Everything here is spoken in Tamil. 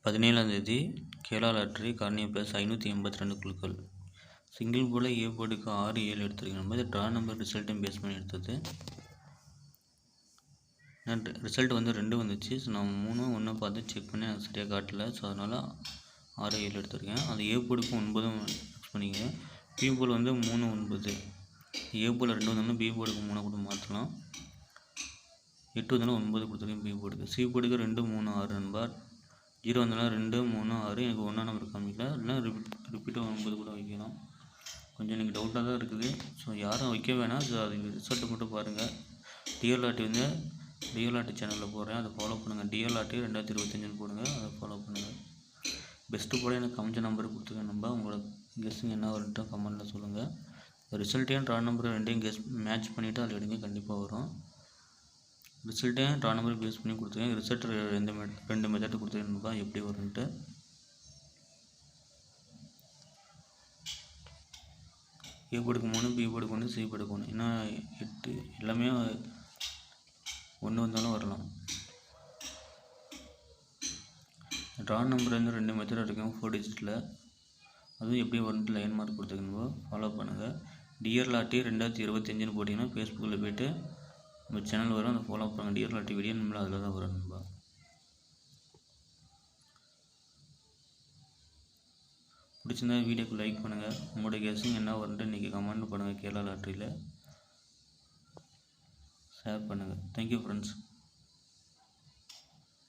17ஆம் தேதி கேரளா லாட்டரி கார்னியா ப்ளஸ் 582 குழுக்கள். சிங்கிள் போல் ஏ போர்டுக்கு 6, 7 எடுத்துருக்கேன். நம்ம ட்ரா நம்பர் ரிசல்ட்டையும் பேஸ் பண்ணி எடுத்தது. ரிசல்ட் வந்து 2 வந்துச்சு. ஸோ நான் 3 1 பார்த்து செக் பண்ணி அது சரியாக காட்டலை. ஸோ அதனால் 6, 7 எடுத்திருக்கேன். அது ஏ போர்டுக்கு 9 ஃபிக்ஸ் பண்ணிங்க. பி போல் வந்து 3, 9. ஏ போல் 2 வந்தாலும் பி போர்டுக்கு 3 கூட மாற்றலாம். 8 வந்தாலும் 9 கொடுத்துருக்கேன் பி போர்டுக்கு. சி போர்டுக்கு 2, 3, 6 நண்பா. 0 வந்தாலும் 2, 3, 6. எனக்கு 1 நம்பர் காமிக்கல. இல்லைனா ரிப்பீட்டாக 9 கூட வைக்கலாம். கொஞ்சம் எனக்கு டவுட்டாக தான் இருக்குது. ஸோ யாரும் வைக்க வேணாம். ஸோ அது ரிசல்ட்டு மட்டும் பாருங்கள். டிஎல் லாட்டரி வந்து டிஎல் லாட்டரி சேனலில் போடுறேன், அதை ஃபாலோ பண்ணுங்கள். டிஎல் லாட்டரி 2025 போடுங்க, அதை ஃபாலோ பண்ணுங்கள். பெஸ்ட்டு போல் எனக்கு கமிச்ச நம்பர் கொடுத்துருக்கேன். நம்ம உங்களோட கெஸ்ஸிங் என்ன வரும்ட்டு கமெண்ட்டில் சொல்லுங்கள். ரிசல்ட்டையும் ட்ரா நம்பர் ரெண்டையும் கெஸ் மேட்ச் பண்ணிவிட்டு அதில் எடுங்க, கண்டிப்பாக வரும். ரிசல்ட்டையும் ட்ரா நம்பர் பேஸ் பண்ணி கொடுத்துருக்கேன். ரிசல்ட் ரெண்டு மெத்தட் கொடுத்துருக்கேன், எப்படி வரும்ன்ட்டு. ஏ போர்டுக்கு 3, பி போர்டுக்கு 1, சி போர்டுக்கு 1. ஏன்னா 8 எல்லாமே 1 வந்தாலும் வரலாம். ட்ரா நம்பர் வந்து 2 மெத்தட் இருக்கும் 4 டிஜிட்டில். அதுவும் எப்படி வரும்னு லைன் மார்க் கொடுத்துருக்கணும், ஃபாலோ பண்ணுங்கள். டிஎல் லாட்டரி 2025 போட்டிங்கன்னா ஃபேஸ்புக்கில் போய்ட்டு நம்ம சேனல் வரும், அதை ஃபாலோ பண்ணுங்கள். டிஎல் லாட்டரி வீடியோ நம்மள அதில் தான் வரும் நண்பா. பிடிச்சிருந்தா வீடியோக்கு லைக் பண்ணுங்கள். உங்களோட கெஸ்ஸிங் என்ன வரும்னு இன்றைக்கி கமெண்ட் பண்ணுங்கள். கேரளா லாட்டரியில் ஷேர் பண்ணுங்கள். Thank you friends.